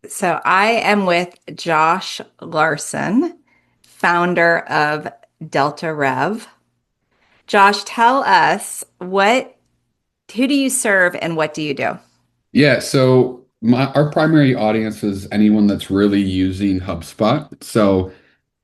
So I am with Josh Larson, founder of DeltaRev. Josh, tell us who do you serve and what do you do? Yeah, so our primary audience is anyone that's really using HubSpot. So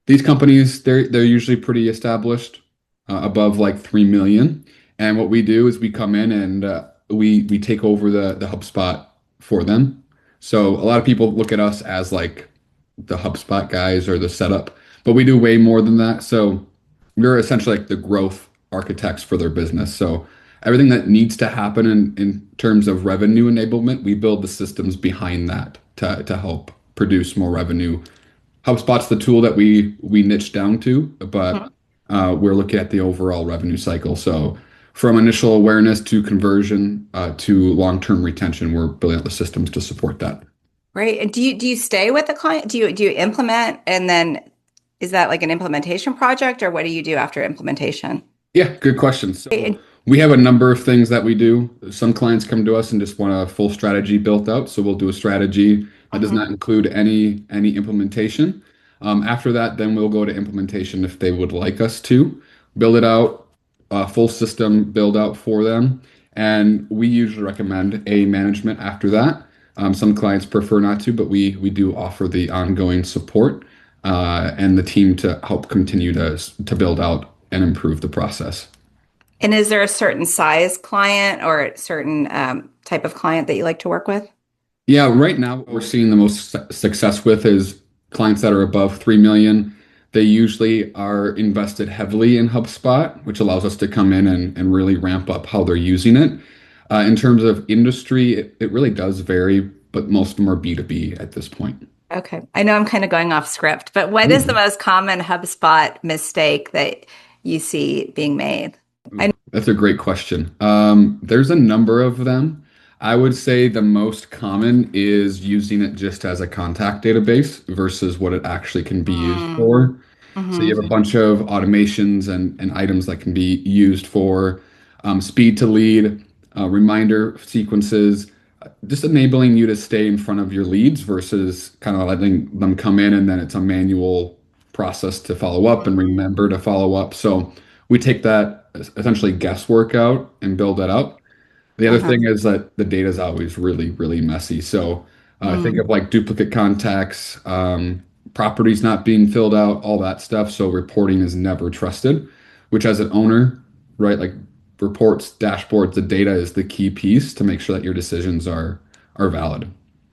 these companies, they're usually pretty established, above like 3 million. And what we do is we come in and we take over the HubSpot for them. So a lot of people look at us as like the HubSpot guys or the setup, but we do way more than that. So we're essentially like the growth architects for their business. So everything that needs to happen in terms of revenue enablement, we build the systems behind that to help produce more revenue. HubSpot's the tool that we niche down to, but we're looking at the overall revenue cycle. So from initial awareness to conversion to long-term retention, we're building out the systems to support that. Right. And do you stay with the client? Do you implement and then is that like an implementation project or what do you do after implementation? Yeah, good question. So And- we have a number of things that we do. Some clients come to us and just want a full strategy built out. So we'll do a strategy that does not Mhm. include any implementation. After that, then we'll go to implementation if they would like us to build it out, a full system build out for them. And we usually recommend a management after that. Some clients prefer not to, but we do offer the ongoing support and the team to help continue to build out and improve the process. And is there a certain size client or a certain type of client that you like to work with? Yeah, right now what we're seeing the most success with is clients that are above 3 million. They usually are invested heavily in HubSpot, which allows us to come in and really ramp up how they're using it. In terms of industry, it really does vary, but most of them are B2B at this point. Okay. I know I'm kind of going off script, but what is the Ooh, most common HubSpot mistake that you see being made? I that's a great question. There's a number of them. I would say the most common is using it just as a contact database versus what it actually can be used mm, for. So you hmm have a bunch of automations and items that can be used for speed to lead, reminder sequences, just enabling you to stay in front of your leads versus kind of letting them come in and then it's a manual process to follow up and remember to follow up. So we take that essentially guesswork out and build that up. The other Uh-huh. thing is that the data is always really, really messy. So think Mm. of like duplicate contacts, properties not being filled out, all that stuff. So reporting is never trusted, which as an owner, right, like reports, dashboards, the data is the key piece to make sure that your decisions are valid.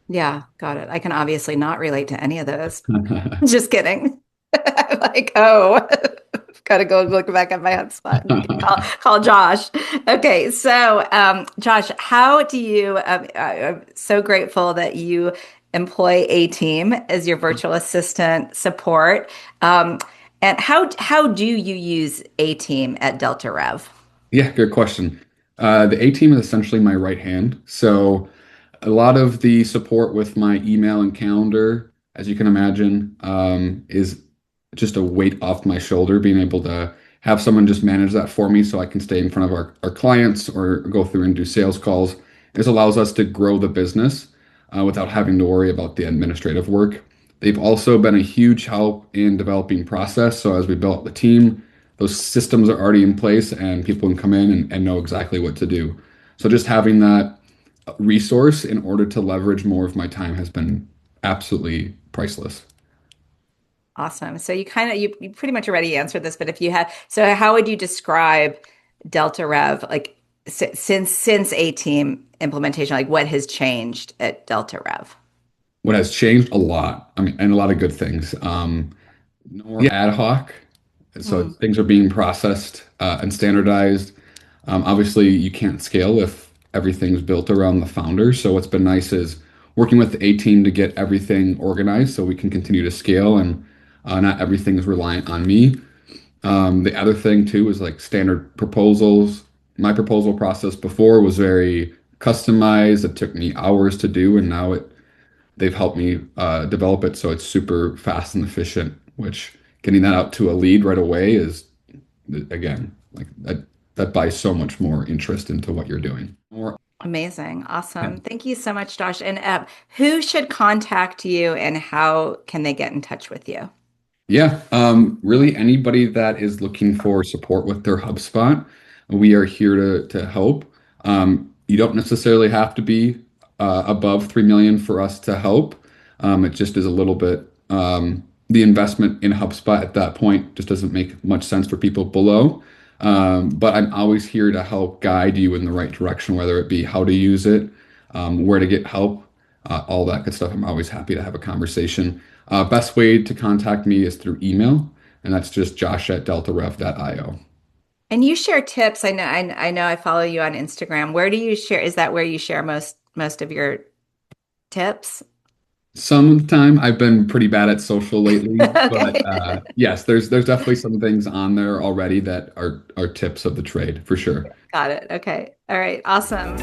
Yeah, got it. I can obviously not relate to any of those. Just kidding. I'm like, oh, gotta go look back at my HubSpot and call Josh. Okay, so Josh, how do you? I'm so grateful that you employ ATeam as your virtual assistant support. Um, and how do you use ATeam at DeltaRev? Yeah, good question. The A team is essentially my right hand. So a lot of the support with my email and calendar, as you can imagine, is just a weight off my shoulder, being able to have someone just manage that for me so I can stay in front of our clients or go through and do sales calls. This allows us to grow the business without having to worry about the administrative work. They've also been a huge help in developing process. So as we built the team, those systems are already in place and people can come in and know exactly what to do. So just having that resource in order to leverage more of my time has been absolutely priceless. Awesome. So you pretty much already answered this, but if you had, so how would you describe Delta Rev like since A team implementation, like what has changed at Delta Rev? What has changed a lot, I mean, and a lot of good things. No more ad hoc, so Mm. things are being processed and standardized. Obviously, you can't scale if everything's built around the founder. So what's been nice is working with the A team to get everything organized so we can continue to scale and not everything is reliant on me. The other thing too is like standard proposals. My proposal process before was very customized. It took me hours to do, and now they've helped me develop it so it's super fast and efficient. Which getting that out to a lead right away is again like that buys so much more interest into what you're doing. More Amazing. Yeah. Awesome. Thank you so much, Josh. And who should contact you and how can they get in touch with you? Yeah, really anybody that is looking for support with their HubSpot, we are here to help. You don't necessarily have to be above 3 million for us to help. It just is a little bit, the investment in HubSpot at that point just doesn't make much sense for people below. But I'm always here to help guide you in the right direction, whether it be how to use it, where to get help, all that good stuff. I'm always happy to have a conversation. Best way to contact me is through email, and that's just josh@deltarev.io. And you share tips. I know I follow you on Instagram. Where do you share? Is that where you share most of your tips? Some of the time, I've been pretty bad at social lately, but Okay. yes, there's definitely some things on there already that are tips of the trade for sure. Got it. Okay. All right. Awesome.